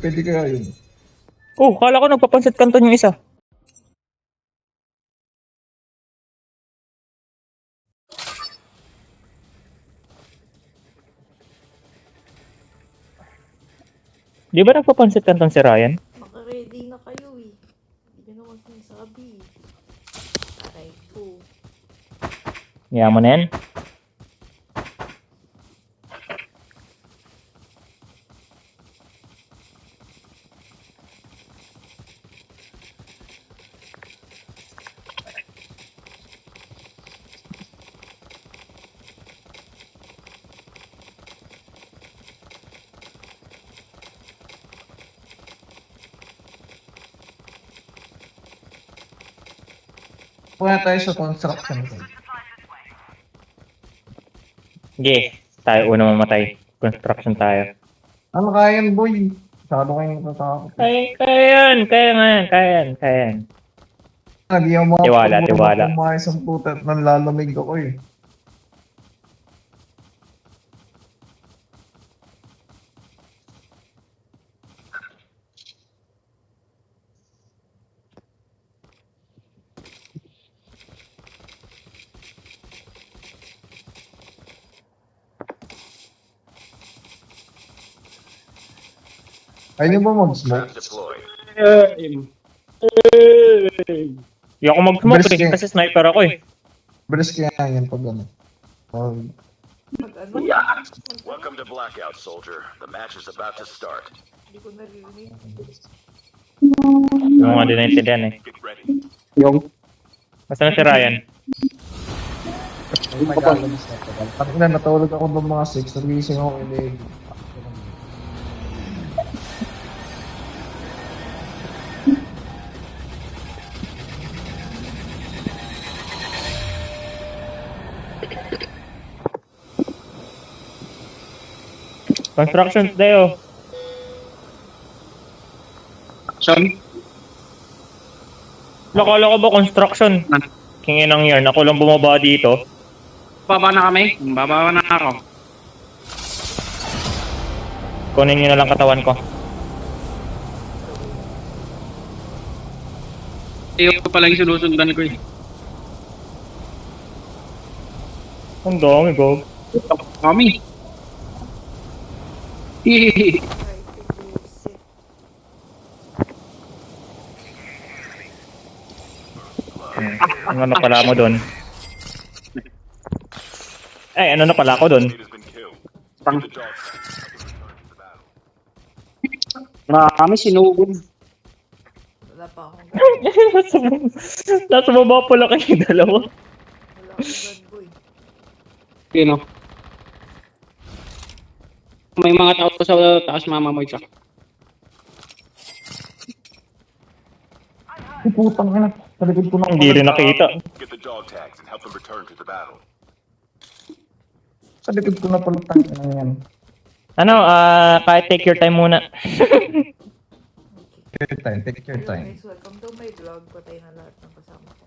Pwede kaya yun. Oh, kala ko nagpapansit kanton yung isa. Di ba nagpapansit kanton si Ryan? Maka-ready na kayo eh. Hindi nyo naman sinasabi. Aray ko. Yaman na yan. Punta tayo sa construction. Sige, tayo una mamatay. Construction tayo. Ano kaya yan, boy? Masyado kayong natatakot. Kaya yan, kaya yan. Hindi ako Tiwala. Umayos ang puta at nanlalamig ako eh. Ayaw niyo ba mag-smoke? Hindi ako mag-smoke Brisk eh, eh. kasi sniper ako eh. Bilis kaya yan pag ano. Mag-ano? Welcome to Blackout, soldier. The match is about to start. Hindi ko naririnig. Yung mga din naintindihan eh. Get ready. Basta na si Ryan. Ay, nag-alamis na ito. Pati na, natulog ako ng mga 6. Nagising ako ilig. Construction tayo. Sorry? Lakala ko ba construction? Kingin ng yarn, ako lang bumaba dito. Baba na kami? Baba na ako. Kunin nyo na lang katawan ko. Iyo ko pala yung sinusundan ko eh. Ang dami ko. Kami. Hihihi. Aray ko, buset. Ano na pala mo doon? Eh, ano na pala ako doon? It has been killed. Get the dog tag. Marami sinugod. Wala pa akong Nasa baba pala kayo dalawa. wala akong gun boy. Yun o. May mga tao sa taas mamamoy ka. Ay, putang ina. Sa likod ko na. Hindi rin nakita. Get the dog tags and help them return to the battle. Sa likod ko na pala tayo na yan. Ano, kahit take your time muna. Take your time, take your Hello time. guys, welcome to my vlog. Patay na lahat ng kasama ko.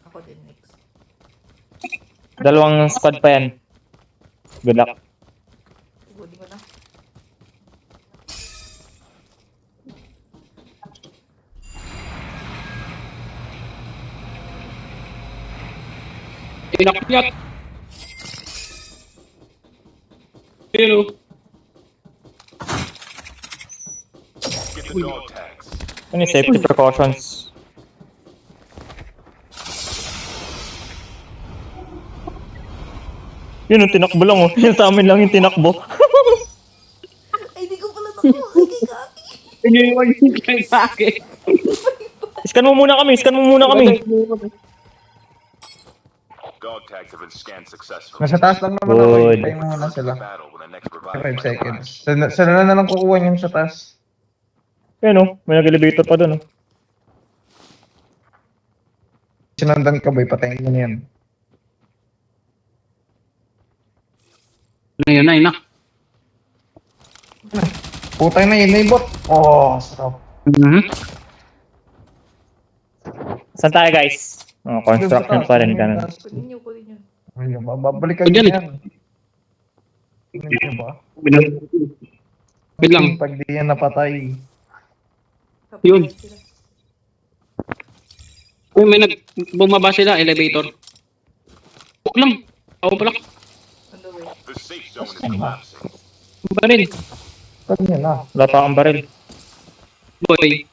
Ako din next. Dalawang squad pa yan. Good luck. Tugulin ko na. Inakyat. Yun o. Get the dog tags. Ano yung safety precautions? Yun, yung tinakbo lang oh. Yung sa amin lang yung tinakbo. Ay, di ko pala nakuha kay Kaki. Iniwan yung kay Kaki. Scan mo muna kami, scan mo muna kami. Dog tags have been scanned successfully. Nasa taas lang naman ako. Good. Hintayin mo muna Return to sila. the battle when the next 5 revival flight seconds. arrives. Sila na lang kukuha niyan sa taas. Yan oh, may nag-elevator pa doon oh. Sinundan ka ba? Patayin mo na yan. Ayun na, ina. Putay na yun, naibot. Oh, sarap. Saan tayo guys? Oh, construction pa rin, ganun. Kunin nyo, kunin nyo. Ay, babalik ka Diyan eh. yan. Tingnan niyo ba? Wait lang. Pag di yan napatay. Yun. Sila. Uy, may bumaba sila, elevator. Huwag lang. Ako pala. On the way. The safe zone is collapsing. Baril. Kanya na. Wala pa akong baril. Boy.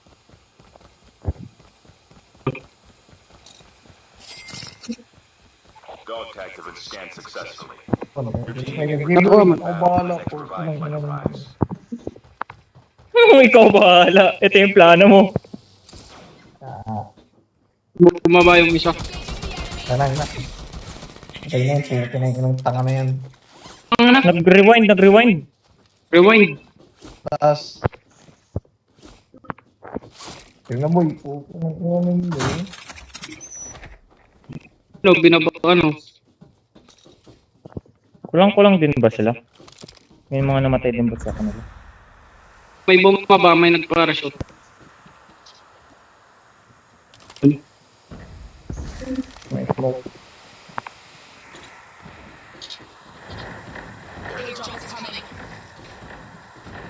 Dog tags have been scanned successfully. Ano? Ano? Ako bahala Thanks po. for providing my prize. Ikaw bahala. Ito yung plano mo. Bumaba yung isa. Tanay na. Patay na yun. Pinang tanga na yan. Ang anak. Nag-rewind. Rewind. Taas. Tingnan boy. Ano yun? Ano, binaba, ano. Kulang-kulang din ba sila? May mga namatay din ba sa kanila? May bumaba, may nag-parachute. May smoke.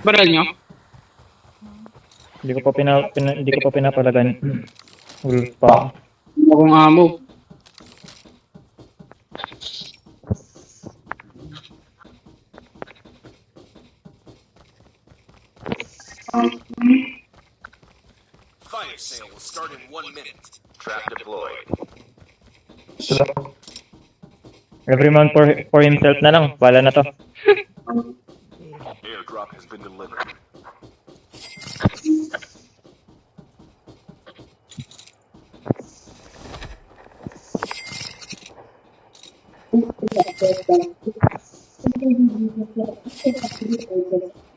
Baral nyo? Hindi ko pa pinapalagan. Wolf pa. Hindi akong amo. Fire sale will start in 1 minute. Trap deployed. Sila. Every man for himself na lang. Bala na to. Airdrop has been delivered.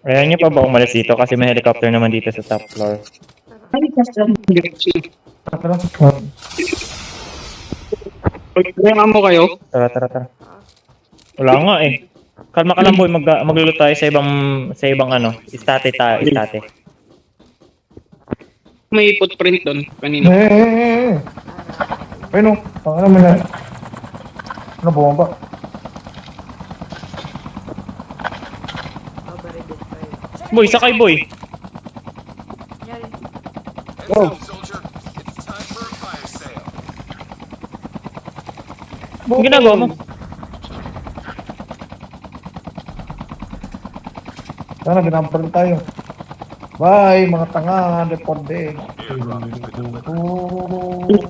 Ayaw niyo pa ba umalis dito? Kasi may helicopter naman dito sa top floor. Tara. May amo kayo? Tara. Wala nga eh. Kalma ka lang boy, magluluto tayo sa ibang ano, istate. May footprint doon kanina. Ayun o. Ano naman yan? Ano bumaba? Oh, very good tayo. Boy, sakay boy. Nangyari. Heads up, soldier. It's time for a fire sale. Ang ginagawa mo? Sana binampal tayo. Bye, mga tanga. Report din. Airdrop has been delivered.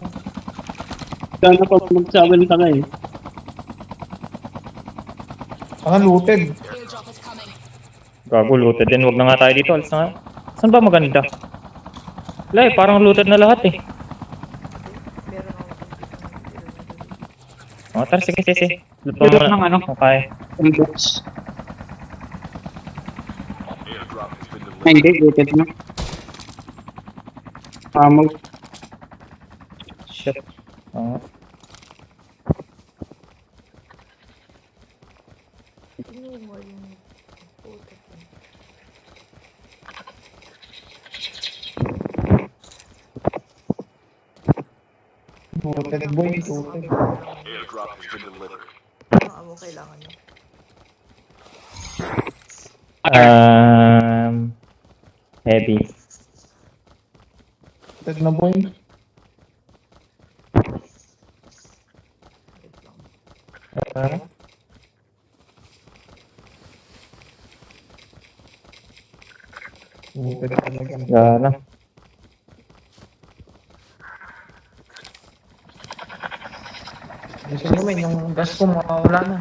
Sana pa magsabi ng tanga eh. Tanga looted. Gago, looted din. Huwag na nga tayo dito. Alis na nga. Saan ba maganda? Wala eh, parang looted na lahat eh. Meron ako. O, tara, sige. Luto Luto mo ng na. ano? Okay. Box. Airdrop has been delivered. Ay, hindi. Rated na. Amo. Shit. Oo. Tingnan mo yung puto ko. Looted boy. Looted. Airdrop has been delivered. Ano amo kailangan nyo? Heavy. Looted na boy. Wait lang. Tara. Looted talaga. Gana. Gusto naman yung gas ko makawala na.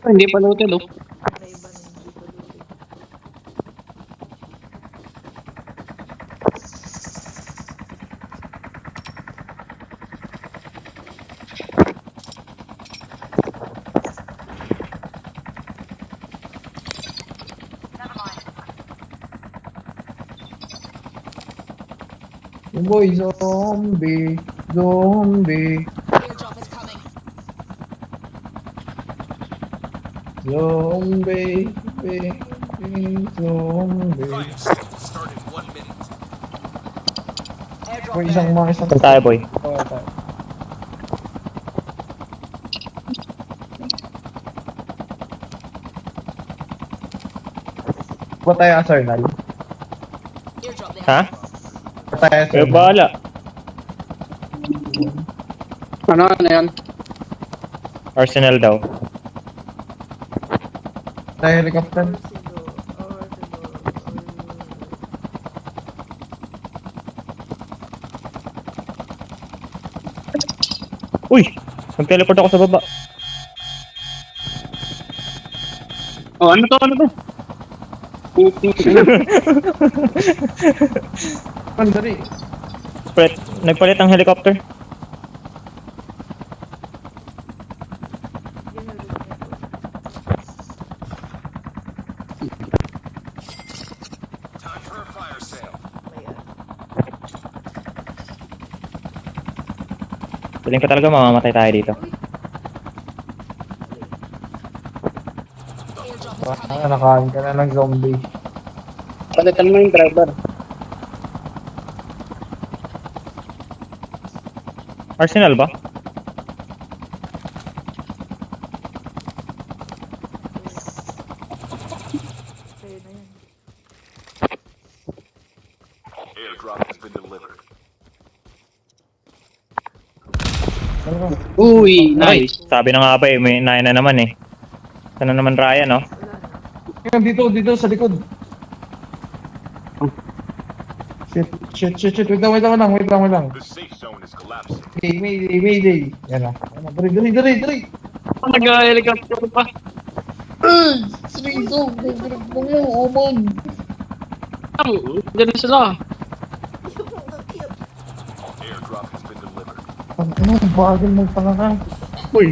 Hindi pa loaded oh. Na iba na hindi ko luto. Yung boy, zombie. Zombie. Zombie. Fire sale will start in 1 minute. Boy, isang Saan tayo boy? Ba tayo Arsenal? Ha? Ba tayo Eh, Arsenal? bahala. Ano yan? Arsenal daw. Tayo helicopter? Uy! Nag-teleport ako sa baba. Oh, ano to? Ano to? Mandari. Nagpalit ang helicopter. Time for a fire sale. Piling ko talaga mamamatay tayo dito. Nakain ka na ng zombie. Palitan mo yung driver. Arsenal ba? Airdrop has been delivered. Uy, nice. Sabi na nga ba eh, may nine na naman eh. Sana naman Ryan, no? Dito sa likod. Shit. Wait lang. The safe zone is collapsing. Mayday. Yan na. Dari. Nag-helicopter pa. Siniso. Umon. Ganun sila. Airdrop has been delivered. Ano, bagal magtanga ka. Uy!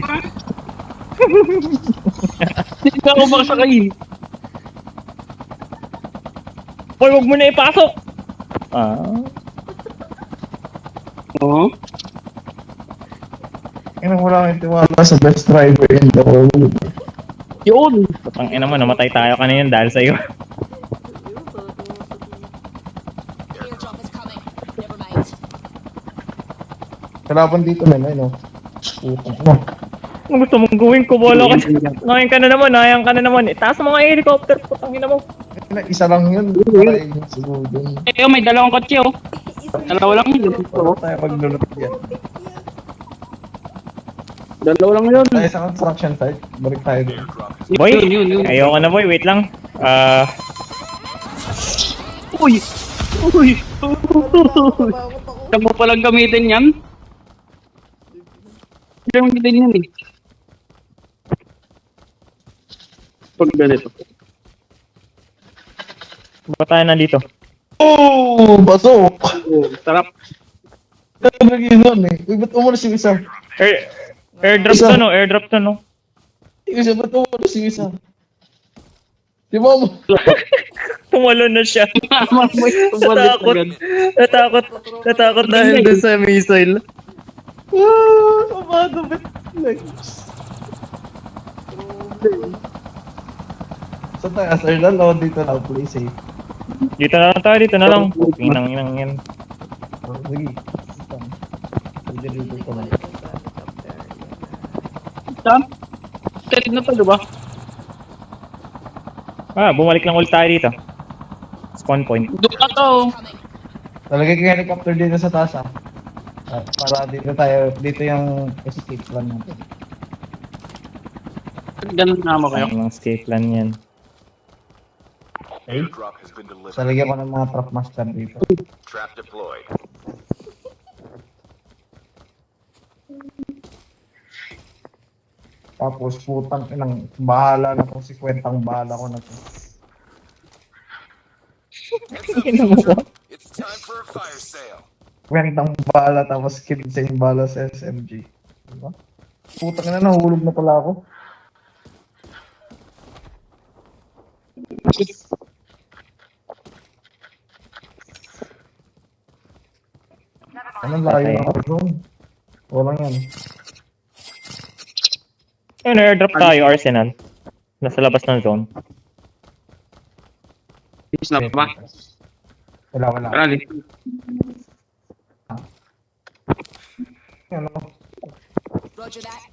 Hindi ka ako makasakay. Uy, huwag mo na ipasok! Ah? Oo. Wala kang tiwala sa best driver in the world. Yun. Ang ina mo, namatay tayo kanina dahil sa'yo. Airdrop is coming. Never mind. Kalaban dito men, ay no. Putang mo. Ano gusto mong gawin ko? Bola ka dyan. Nayang ka na naman. Itaas mo nga yung helicopter. Putang ina mo. Isa lang yun. Patay yun siguro dun. Eh, may dalawang kotse oh. Dalawa lang yun. Wala tayo maglulot yan. Dalawa lang yun. Tayo sa construction site. Balik tayo dun. Airdrop has Boy, Yun. ayoko na boy. Wait lang. Uy! Saan mo palang gamitin yan? Gamitin yan eh. Pag ganito. Ba't tayo nandito? Oh, basok! Oh, sarap. Talagang yun nun eh. Uy, ba't umalis yung isa? Airdrop to no? Airdrop to no? Yung isa, ba't umalis yung isa? Di ba mo? Tumalon na siya. Natakot. Natakot dahil dun sa missile. Amado, ba't? Saan tayo? Arsenal o dito na? Play safe. Dito na lang tayo, dito na lang. Inang yan. Sige. Dito ko na. Saan? Kalit na to, diba? Bumalik lang ulit tayo dito. Spawn point. Doon ka to. Talagay ko yung helicopter dito sa taas ah. Para dito tayo, dito yung escape plan natin. Ganun na mo kayo. Ang escape plan yan. Airdrop has been delivered. Talagyan ko ng mga trap master dito. Trap deployed. Tapos putang inang bahala na kung si kwentang bahala ko na to. It's time for a fire sale. Kwentang bahala tapos kinsa yung bala sa SMG. Diba? Putang ina, nahulog na pala ako. Anong layo na ako doon? Walang yan. Ayun, airdrop tayo, Arsenal. Nasa labas ng zone. Snap ba? Wala. Rally. Ano? Roger that.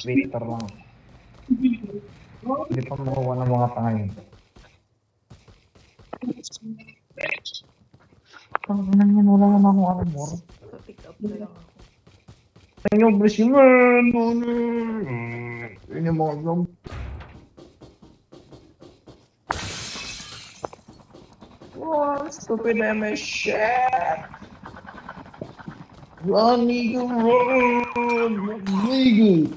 Victor lang. Hindi pa makuha ng mga tanga yun. Ang nang yan, wala naman akong armor. Pa-pick up na lang ako. Ano, bless you, man. Yun yung mga vlog. Wow, stupid MS shit. Run, nigga, run. Nigga.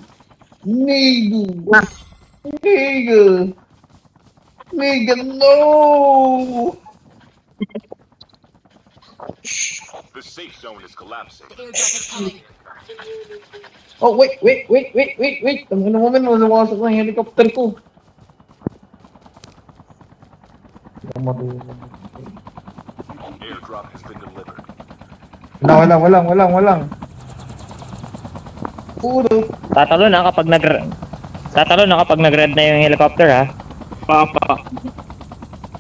Nigga. Nigga. Nigga, no. The safe zone is collapsing. The airdrop is coming. Oh, wait. Ang ano naman, masawasak ng helicopter ko. Airdrop has been delivered. Walang. Puro. Tatalo na kapag nag-red na yung helicopter ha. Papa.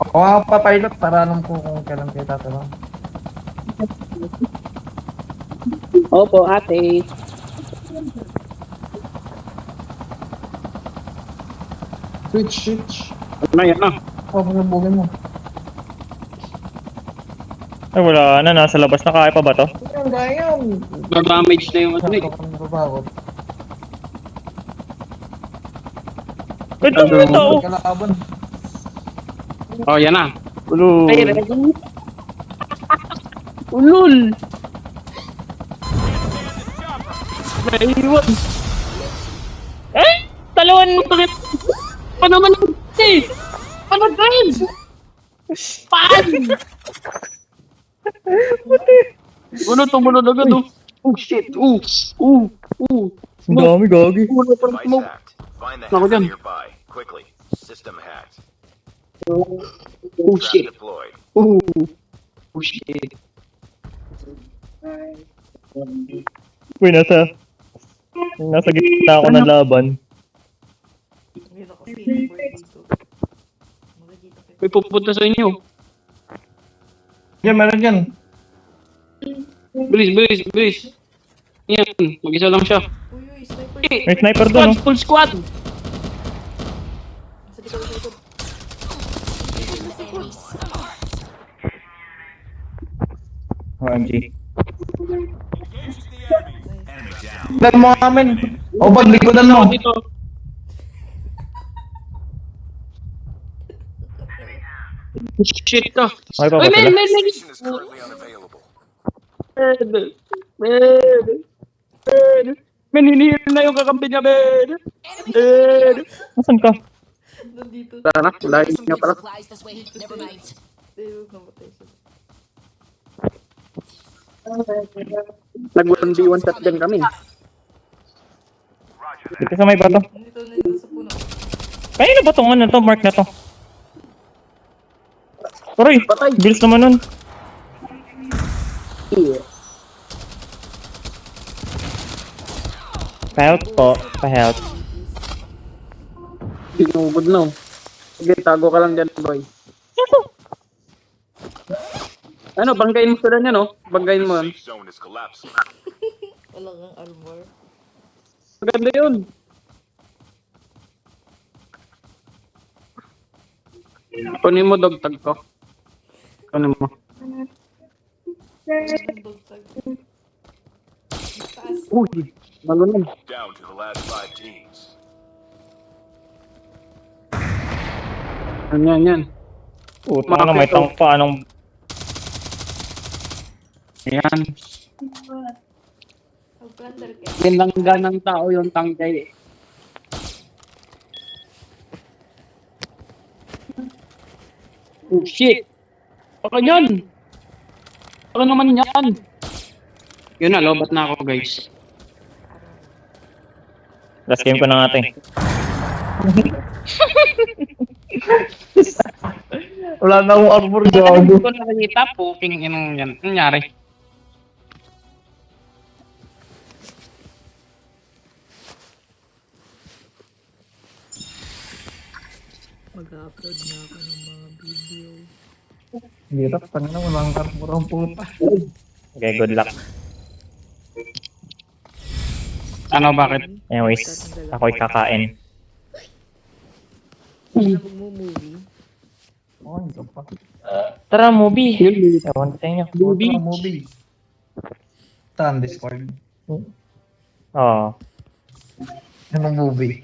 Ako nga pa-pilot para alam ko kung kailan kayo tatanong. Opo, ate. Switch. Yan na. Pabugin mo. Ay wala na, nasa labas na, kaya pa ba to? Ayan, gayam. Na-damage na yung ano eh. Sakto kang babakot. Ito. Kalaban. Oh, yan na. Ulo. Ay, ready? Ulul! Naiwan! Eh! Talon! Bakit? Paano man eh? Paano guys? Pan! Ano tumunod agad oh? Oh shit! Ang dami, gagi. Tumunod pa ng Device smoke. hacked. Find the Ako hacker dyan. nearby. Quickly. System hacked. Oh Trap shit! deployed. Oh shit! Uy, nasa gitna ako ng laban. Ngayon ako skateboard dito. Makikita kayo. May pupunta sa inyo. Yan, meron yan. Bilis! Yan, mag-isa lang siya. Uy, sniper. May sniper doon, oh. Full squad! Sa likod. Enemies. OMG. Lan mo amin. O, paglikodan mo. Dito. Shit ka. Ay, pa ba Ay, sila? men! Station is currently unavailable. Men, hinihil na yung kakampi niya, men! Nasaan ka? Nandito. Tara na, lahat Some niya good pala. supplies this way. Never mind. Huwag namatay siya. Nag-1v1 shotgun kami. Dito sa may bato. Nandito sa puno. Kanina ba tong ano to? Mark na to. Aray! Bilis naman nun. Pa-health po. Pa-health. Sinugod na. Sige, tago ka lang dyan, boy. Ano, banggain mo sila niya, no? Banggain mo yan. Safe zone is collapsing. Wala kang armor. Maganda yun. Kunin mo dog tag ko. Kunin mo. Ang dog tag. Taas. Uy, malunan. Down to the last 5 teams. Yan. Puta na, may tank pa. Anong... Yan. Mag-plunder ka. Yan lang ganang tao yung tangkay. Oh shit! Baka yan! Baka naman yan! Yun na, lobat na ako guys. Last game ko na nga, eh. Wala na akong armor, Hindi gago. ko nakikita po, king inong yan. Nangyari. Mag-upload na ako ng mga video. Hindi, tanga na, wala akong armor ang puta. Okay, good luck. Ano, bakit? Anyways, ako'y kakain. Magmo-movie. Oh, hindi pa. Tara, movie. Yun, Ewan ko sa inyo. movie. Ito ang movie. Ito ang Discord. Oo. Anong movie?